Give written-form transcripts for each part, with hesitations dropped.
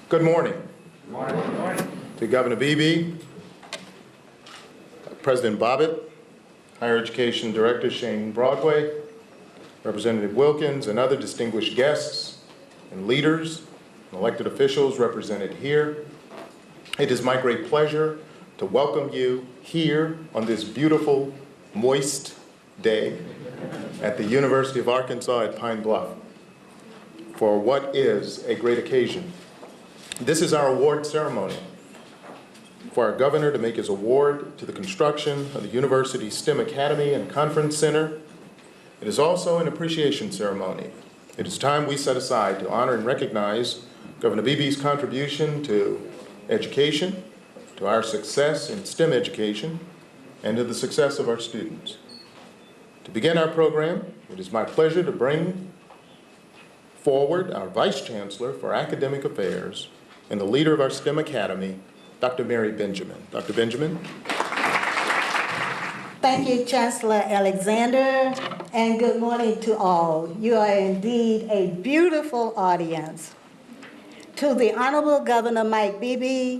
Good morning. Good morning. Good morning. To Governor Beebe, President Bobbitt, Higher Education Director Shane Broadway, Representative Wilkins, and other distinguished guests and leaders and elected officials represented here. It is my great pleasure to welcome you here on this beautiful, moist day at the University of Arkansas at Pine Bluff for what is a great occasion. This is our award ceremony for our governor to make his award to the construction of the university's STEM Academy and Conference Center. It is also an appreciation ceremony. It is time we set aside to honor and recognize Governor Beebe's contribution to education, to our success in STEM education, and to the success of our students. To begin our program, it is my pleasure to bring forward our Vice Chancellor for Academic Affairs and the leader of our STEM Academy, Dr. Mary Benjamin. Dr. Benjamin. Thank you, Chancellor Alexander, and good morning to all. You are indeed a beautiful audience. To the Honorable Governor Mike Beebe,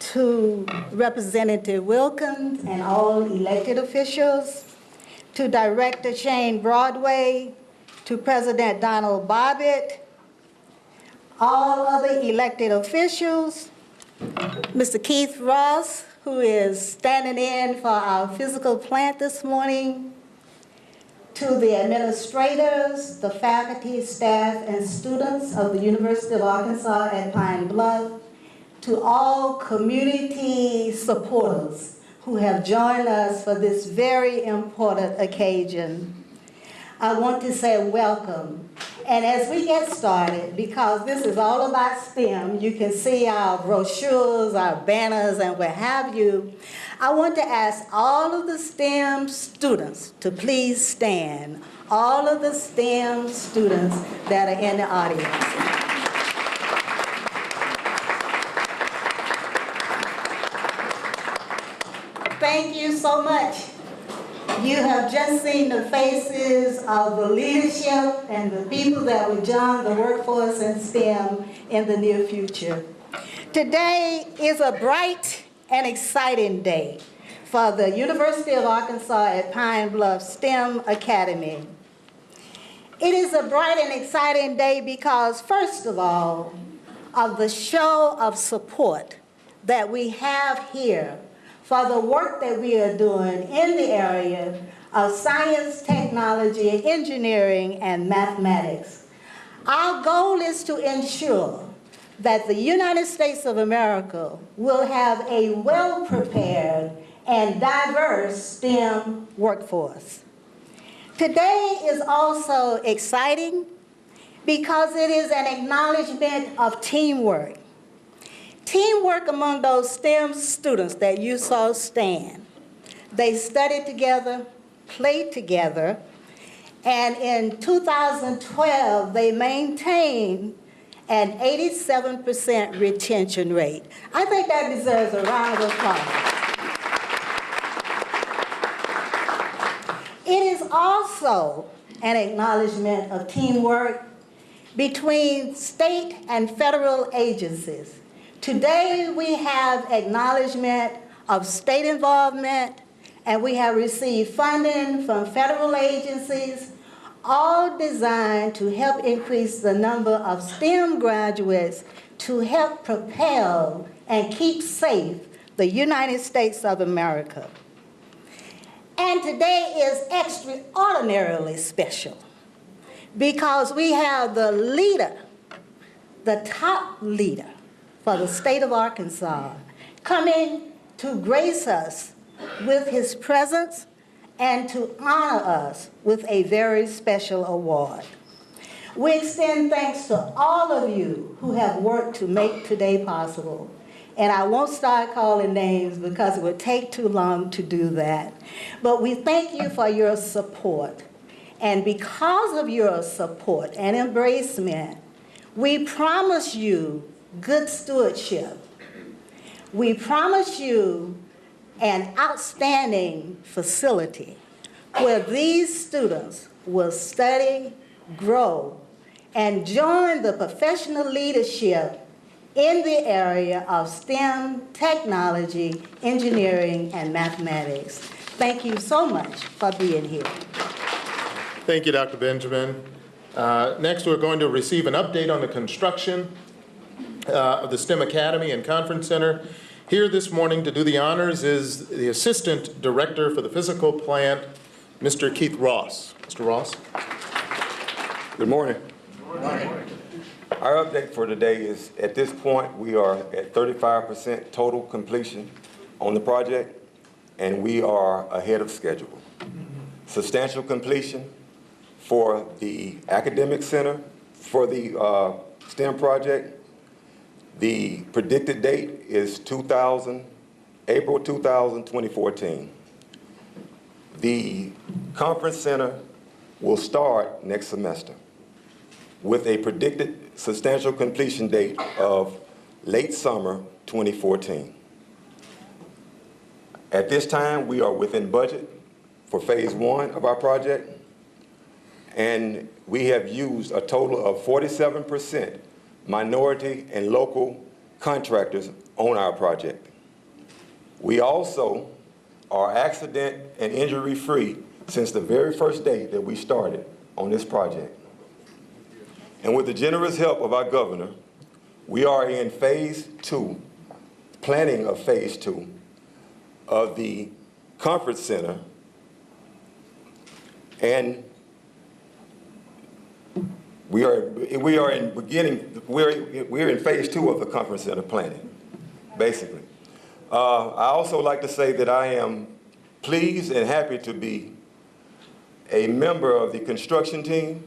to Representative Wilkins and all elected officials, to Director Shane Broadway, to President Donald Bobbitt, all other elected officials, Mr. Keith Ross, who is standing in for our physical plant this morning, to the administrators, the faculty, staff, and students of the University of Arkansas at Pine Bluff, to all community supporters who have joined us for this very important occasion. I want to say welcome. And as we get started, because this is all about STEM, you can see our brochures, our banners, and what have you. I want to ask all of the STEM students to please stand. All of the STEM students that are in the audience. Thank you so much. You have just seen the faces of the leadership and the people that will join the workforce in STEM in the near future. Today is a bright and exciting day for the University of Arkansas at Pine Bluff STEM Academy. It is a bright and exciting day because, first of all, of the show of support that we have here for the work that we are doing in the area of science, technology, engineering, and mathematics. Our goal is to ensure that the United States of America will have a well-prepared and diverse STEM workforce. Today is also exciting because it is an acknowledgement of teamwork. Teamwork among those STEM students that you saw stand. They studied together, played together, and in 2012, they maintained an 87% retention rate. I think that deserves a round of applause. It is also an acknowledgement of teamwork between state and federal agencies. Today, we have acknowledgement of state involvement, and we have received funding from federal agencies, all designed to help increase the number of STEM graduates to help propel and keep safe the United States of America. And today is extraordinarily special because we have the leader, the top leader, for the state of Arkansas, coming to grace us with his presence and to honor us with a very special award. We extend thanks to all of you who have worked to make today possible. And I won't start calling names because it would take too long to do that. But we thank you for your support. And because of your support and embracement, we promise you good stewardship. We promise you an outstanding facility where these students will study, grow, and join the professional leadership in the area of STEM, technology, engineering, and mathematics. Thank you so much for being here. Thank you, Dr. Benjamin. Next, we're going to receive an update on the construction of the STEM Academy and Conference Center. Here this morning to do the honors is the Assistant Director for the Physical Plant, Mr. Keith Ross. Mr. Ross. Good morning. Good morning. Our update for today is, at this point, we are at 35% total completion on the project, and we are ahead of schedule. Substantial completion for the academic center for the STEM project. The predicted date is April 2014. The conference center will start next semester with a predicted substantial completion date of late summer 2014. At this time, we are within budget for phase 1 of our project, and we have used a total of 47% minority and local contractors on our project. We also are accident and injury-free since the very first day that we started on this project. And with the generous help of our governor, we are in phase 2, planning of phase 2 of the conference center, and we're in phase 2 of the conference center planning, basically. I also like to say that I am pleased and happy to be a member of the construction team,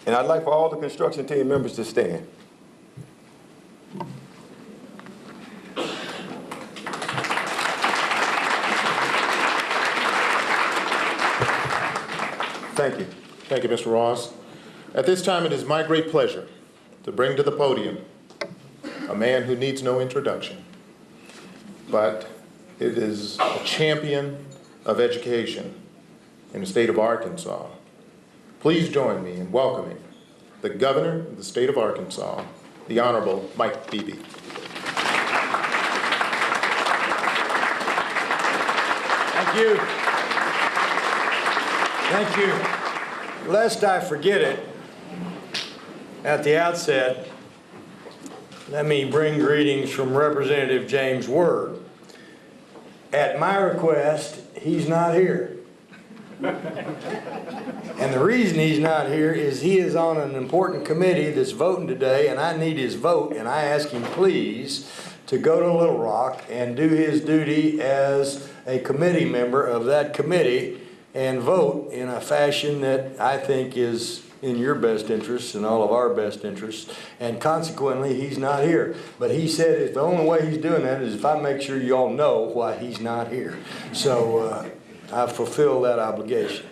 and I'd like for all the construction team members to stand. Thank you. Thank you, Mr. Ross. At this time, it is my great pleasure to bring to the podium a man who needs no introduction, but it is a champion of education in the state of Arkansas. Please join me in welcoming the governor of the state of Arkansas, the Honorable Mike Beebe. Thank you. Thank you. Lest I forget it, at the outset, let me bring greetings from Representative James Word. At my request, he's not here. And the reason he's not here is he is on an important committee that's voting today, and I need his vote, and I ask him please to go to Little Rock and do his duty as a committee member of that committee and vote in a fashion that I think is in your best interests and all of our best interests, and consequently he's not here. But he said if the only way he's doing that is if I make sure you all know why he's not here. So I fulfill that obligation.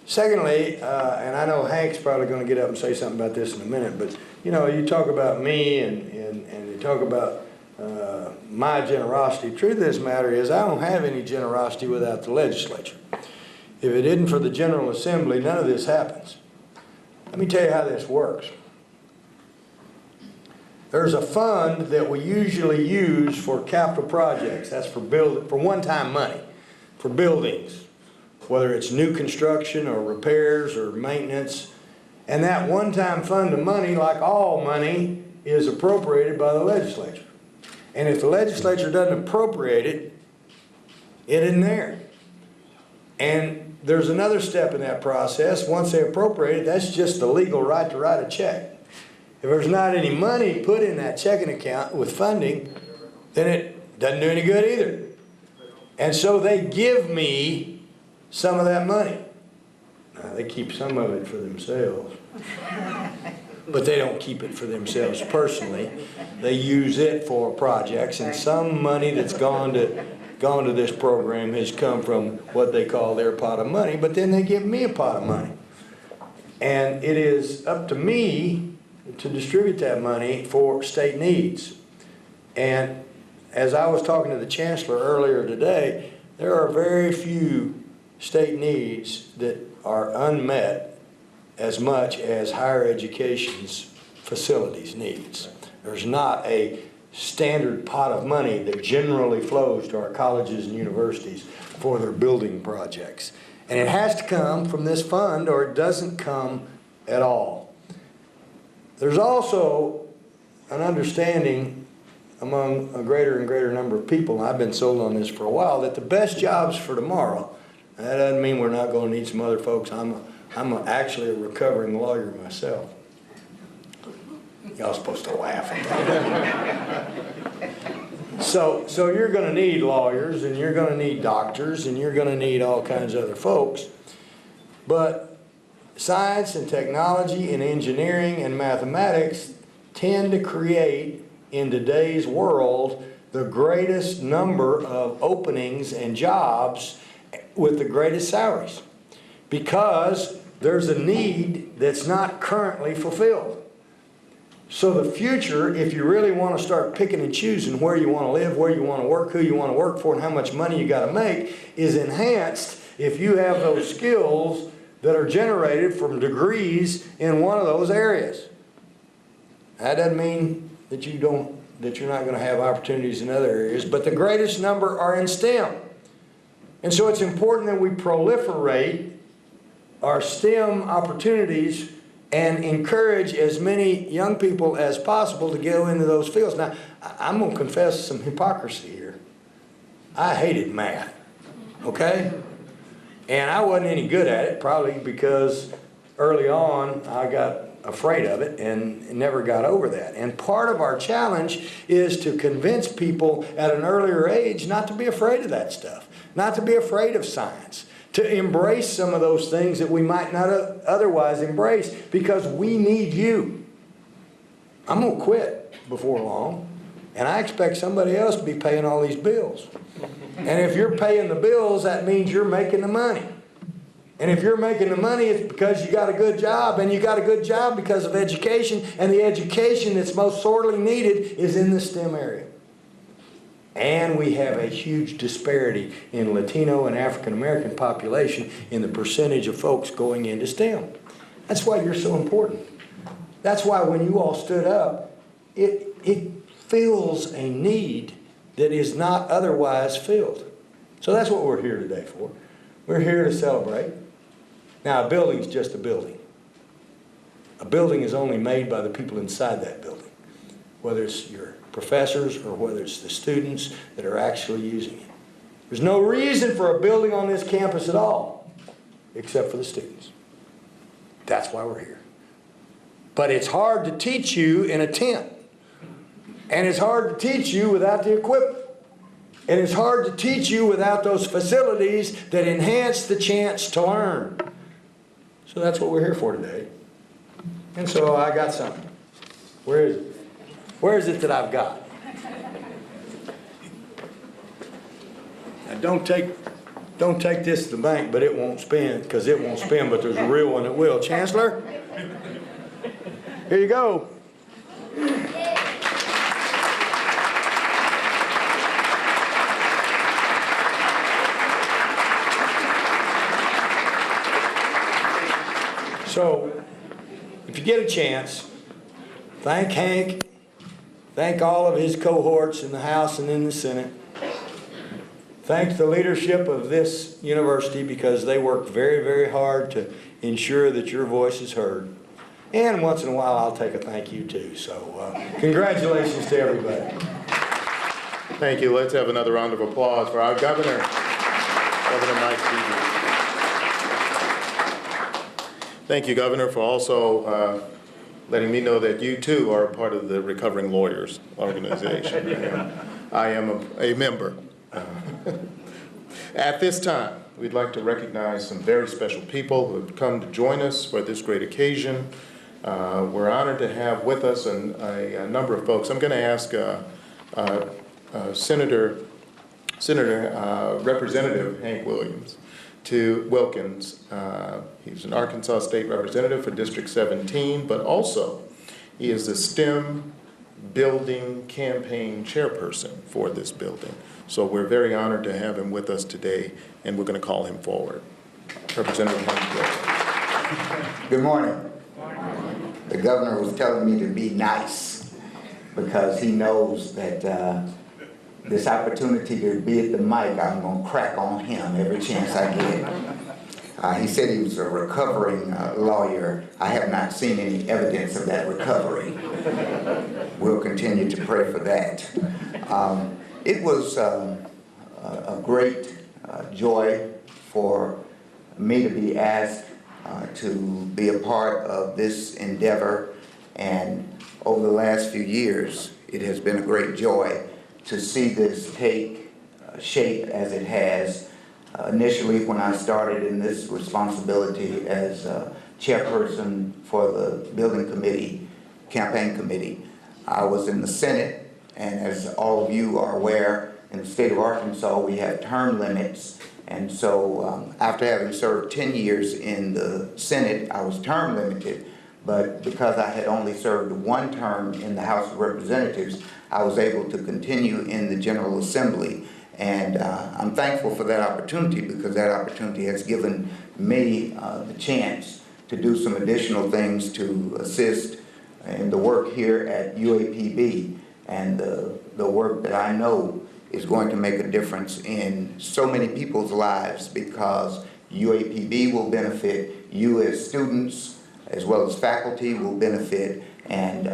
Secondly, and I know Hank's probably going to get up and say something about this in a minute, but you know, you talk about me and you talk about my generosity. Truth of this matter is I don't have any generosity without the legislature. If it isn't for the General Assembly, none of this happens. Let me tell you how this works. There's a fund that we usually use for capital projects. That's for one-time money, for buildings, whether it's new construction or repairs or maintenance. And that one-time fund of money, like all money, is appropriated by the legislature. And if the legislature doesn't appropriate it, it isn't there. And there's another step in that process. Once they appropriate it, that's just the legal right to write a check. If there's not any money put in that checking account with funding, then it doesn't do any good either. And so they give me some of that money. Now, they keep some of it for themselves. But they don't keep it for themselves personally. They use it for projects, and some money that's gone to this program has come from what they call their pot of money, but then they give me a pot of money. And it is up to me to distribute that money for state needs. And as I was talking to the Chancellor earlier today, there are very few state needs that are unmet as much as higher education's facilities needs. There's not a standard pot of money that generally flows to our colleges and universities for their building projects. And it has to come from this fund or it doesn't come at all. There's also an understanding among a greater and greater number of people, and I've been sold on this for a while, that the best jobs for tomorrow, and that doesn't mean we're not going to need some other folks. I'm actually a recovering lawyer myself. Y'all supposed to laugh at that. So you're going to need lawyers, and you're going to need doctors, and you're going to need all kinds of other folks. But science and technology and engineering and mathematics tend to create, in today's world, the greatest number of openings and jobs with the greatest salaries, because there's a need that's not currently fulfilled. So the future, if you really want to start picking and choosing where you want to live, where you want to work, who you want to work for, and how much money you got to make, is enhanced if you have those skills that are generated from degrees in one of those areas. That doesn't mean that you're not going to have opportunities in other areas, but the greatest number are in STEM. And so it's important that we proliferate our STEM opportunities and encourage as many young people as possible to go into those fields. Now, I'm going to confess some hypocrisy here. I hated math, okay? And I wasn't any good at it, probably because early on I got afraid of it and never got over that. And part of our challenge is to convince people at an earlier age not to be afraid of that stuff, not to be afraid of science, to embrace some of those things that we might not otherwise embrace, because we need you. I'm going to quit before long, and I expect somebody else to be paying all these bills. And if you're paying the bills, that means you're making the money. And if you're making the money, it's because you got a good job, and you got a good job because of education, and the education that's most sorely needed is in the STEM area. And we have a huge disparity in Latino and African American population in the percentage of folks going into STEM. That's why you're so important. That's why when you all stood up, it fills a need that is not otherwise filled. So that's what we're here today for. We're here to celebrate. Now, a building's just a building. A building is only made by the people inside that building, whether it's your professors or whether it's the students that are actually using it. There's no reason for a building on this campus at all, except for the students. That's why we're here. But it's hard to teach you in a tent. And it's hard to teach you without the equipment. And it's hard to teach you without those facilities that enhance the chance to learn. So that's what we're here for today. And so I got something. Where is it? Where is it that I've got? Now don't take this to the bank, but it won't spin, because it won't spin, but there's a real one that will. Chancellor? Here you go. So, if you get a chance, thank Hank, thank all of his cohorts in the House and in the Senate. Thank the leadership of this university, because they work very, very hard to ensure that your voice is heard. And once in a while, I'll take a thank you too. So, congratulations to everybody. Thank you. Let's have another round of applause for our governor, Governor Mike Beebe. Thank you, Governor, for also letting me know that you too are a part of the Recovering Lawyers organization. I am a member. At this time, we'd like to recognize some very special people who have come to join us for this great occasion. We're honored to have with us a number of folks. I'm going to ask Representative Hank Wilkins. He's an Arkansas State Representative for District 17, but also he is the STEM Building Campaign Chairperson for this building. So we're very honored to have him with us today, and we're going to call him forward. Representative Hank Wilkins. Good morning. the governor was telling me to be nice because he knows that this opportunity to be at the mic, I'm going to crack on him every chance I get. He said he was a recovering lawyer. I have not seen any evidence of that recovery. We'll continue to pray for that. It was a great joy for me to be asked to be a part of this endeavor, and over the last few years it has been a great joy to see this take shape as it has. Initially, when I started in this responsibility as chairperson for the building committee, campaign committee, I was in the Senate, and as all of you are aware, in the state of Arkansas we have term limits, and so after having served 10 years in the Senate, I was term limited, but because I had only served one term in the House of Representatives, I was able to continue in the General Assembly. And I'm thankful for that opportunity, because that opportunity has given me the chance to do some additional things to assist in the work here at UAPB, and the work that I know is going to make a difference in so many people's lives, because UAPB will benefit, you as students as well as faculty will benefit, and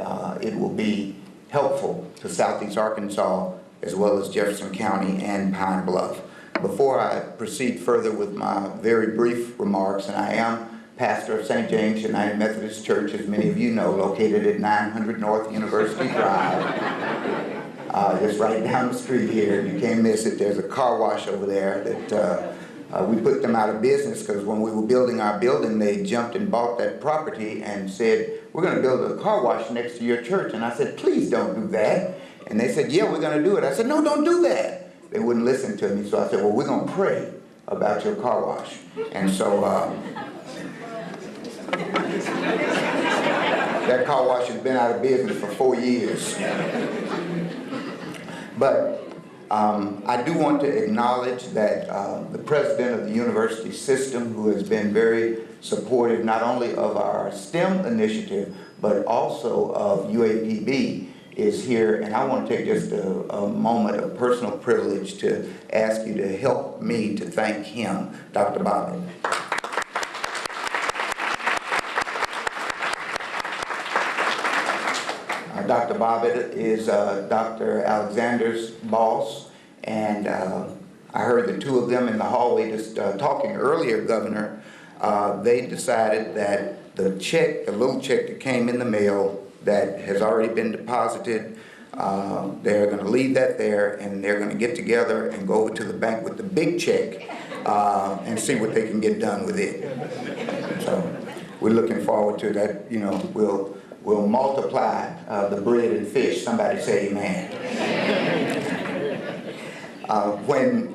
it will be helpful to Southeast Arkansas as well as Jefferson County and Pine Bluff. Before I proceed further with my very brief remarks, and I am pastor of St. James United Methodist Church, as many of you know, located at 900 North University Drive, just right down the street here. You can't miss it. There's a car wash over there that we put them out of business because when we were building our building, they jumped and bought that property and said, we're going to build a car wash next to your church. And I said, please don't do that. And they said, yeah, we're going to do it. I said, no, don't do that. They wouldn't listen to me. So I said, well, we're going to pray about your car wash. And so that car wash has been out of business for 4 years. But I do want to acknowledge that the president of the university system, who has been very supportive not only of our STEM initiative, but also of UAPB, is here. And I want to take just a moment of personal privilege to ask you to help me to thank him, Dr. Beebe. Dr. Beebe is Dr. Alexander's boss, and I heard the two of them in the hallway just talking earlier, Governor. They decided that the little check that came in the mail that has already been deposited, they're going to leave that there, and they're going to get together and go over to the bank with the big check and see what they can get done with it. So we're looking forward to that. You know, we'll multiply the bread and fish. Somebody say amen. When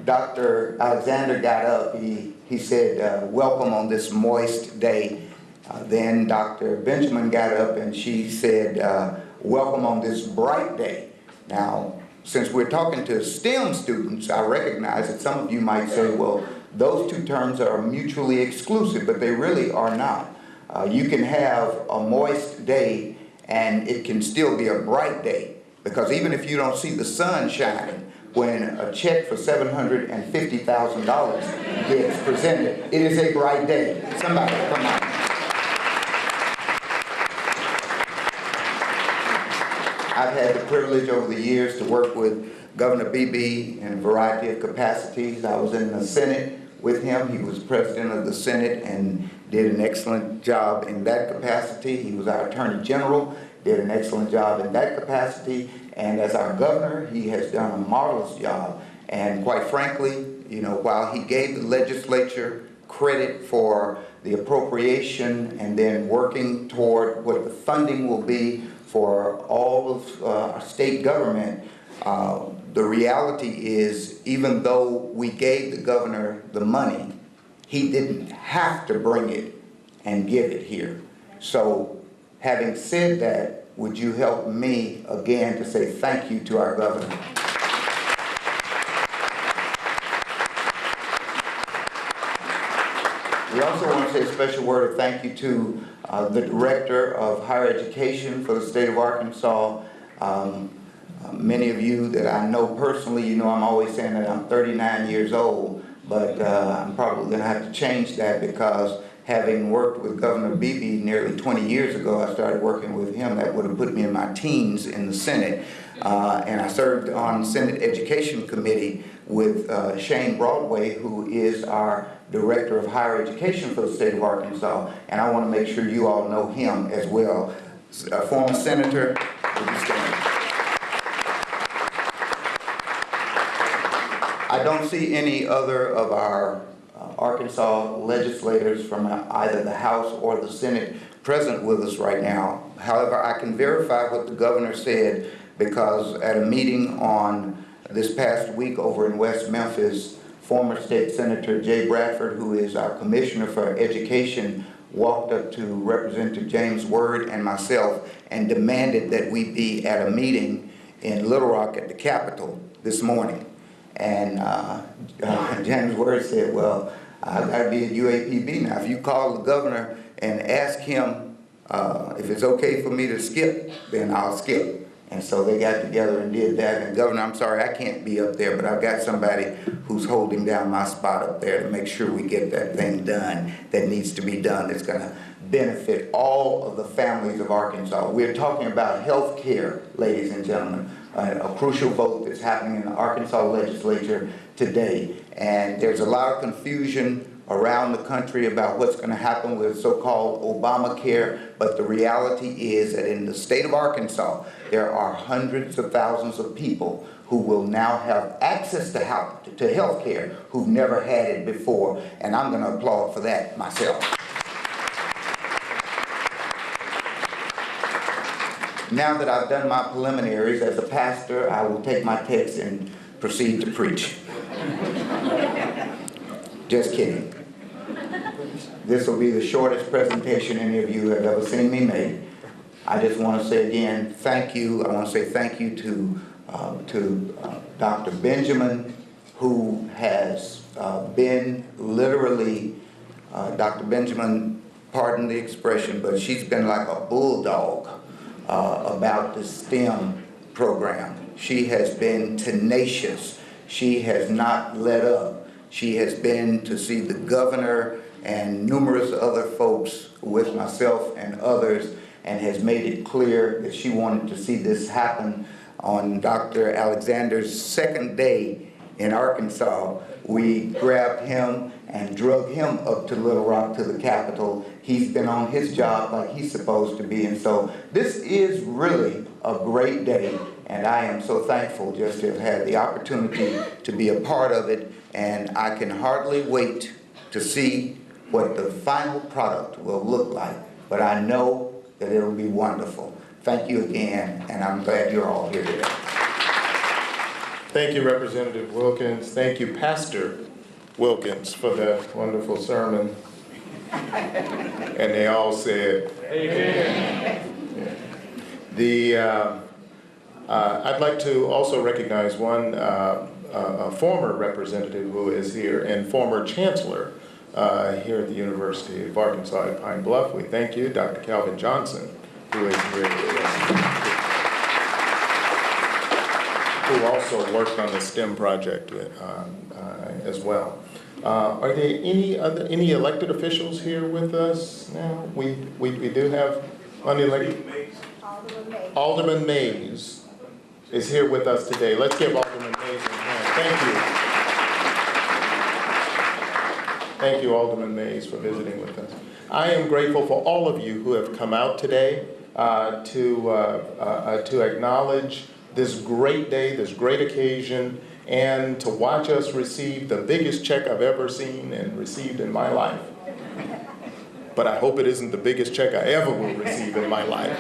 Dr. Alexander got up, he said, welcome on this moist day. Then Dr. Benjamin got up and she said, welcome on this bright day. Now, since we're talking to STEM students, I recognize that some of you might say, well, those two terms are mutually exclusive, but they really are not. You can have a moist day and it can still be a bright day, because even if you don't see the sun shining, when a check for $750,000 gets presented, it is a bright day. Somebody, come on. I've had the privilege over the years to work with Governor Beebe in a variety of capacities. I was in the Senate with him. He was president of the Senate and did an excellent job in that capacity. He was our Attorney General, did an excellent job in that capacity. And as our governor, he has done a marvelous job. And quite frankly, you know, while he gave the legislature credit for the appropriation and then working toward what the funding will be for all of our state government, the reality is, even though we gave the governor the money, he didn't have to bring it and give it here. So, having said that, would you help me again to say thank you to our governor? We also want to to say a special word of thank you to the Director of Higher Education for the state of Arkansas. Many of you that I know personally, you know I'm always saying that I'm 39 years old, but I'm probably going to have to change that because having worked with Governor Beebe nearly 20 years ago, I started working with him. That would have put me in my teens in the Senate. And I served on the Senate Education Committee with Shane Broadway, who is our Director of Higher Education for the state of Arkansas. And I want to make sure you all know him as well. A former senator. I don't see any other of our Arkansas legislators from either the House or the Senate present with us right now. However, I can verify what the governor said because at a meeting on this past week over in West Memphis, former State Senator Jay Bradford, who is our Commissioner for Education, walked up to Representative James Word and myself and demanded that we be at a meeting in Little Rock at the Capitol this morning. And James Word said, well, I've got to be at UAPB now. If you call the governor and ask him if it's okay for me to skip, then I'll skip. And so they got together and did that. And Governor, I'm sorry, I can't be up there, but I've got somebody who's holding down my spot up there to make sure we get that thing done that needs to be done that's going to benefit all of the families of Arkansas. We're talking about health care, ladies and gentlemen. A crucial vote that's happening in the Arkansas legislature today. And there's a lot of confusion around the country about what's going to happen with so-called Obamacare, but the reality is that in the state of Arkansas, there are hundreds of thousands of people who will now have access to health care who've never had it before, and I'm going to applaud for that myself. Now that I've done my preliminaries as a pastor, I will take my text and proceed to preach. Just kidding. This will be the shortest presentation any of you have ever seen me make. I just want to say again, thank you. I want to say thank you to Dr. Benjamin, who has been literally, Dr. Benjamin, pardon the expression, but she's been like a bulldog about the STEM program. She has been tenacious. She has not let up. She has been to see the governor and numerous other folks with myself and others and has made it clear that she wanted to see this happen. On Dr. Alexander's second day in Arkansas, we grabbed him and drug him up to Little Rock to the Capitol. He's been on his job like he's supposed to be, and so this is really a great day, and I am so thankful just to have had the opportunity to be a part of it, and I can hardly wait to see what the final product will look like, but I know that it'll be wonderful. Thank you again, and I'm glad you're all here today. Thank you, Representative Wilkins. Thank you, Pastor Wilkins, for that wonderful sermon. And they all said, amen. Yeah. I'd like to also recognize one a former representative who is here and former chancellor here at the University of Arkansas at Pine Bluff. We thank you, Dr. Calvin Johnson, who is here with us, who also worked on the STEM project as well. Are there any elected officials here with us now? We do have unelected. Alderman Mays is here with us today. Let's give Alderman Mays a hand. Thank you. Thank you, Alderman Mays, for visiting with us. I am grateful for all of you who have come out today to acknowledge this great day, this great occasion, and to watch us receive the biggest check I've ever seen and received in my life. But I hope it isn't the biggest check I ever will receive in my life.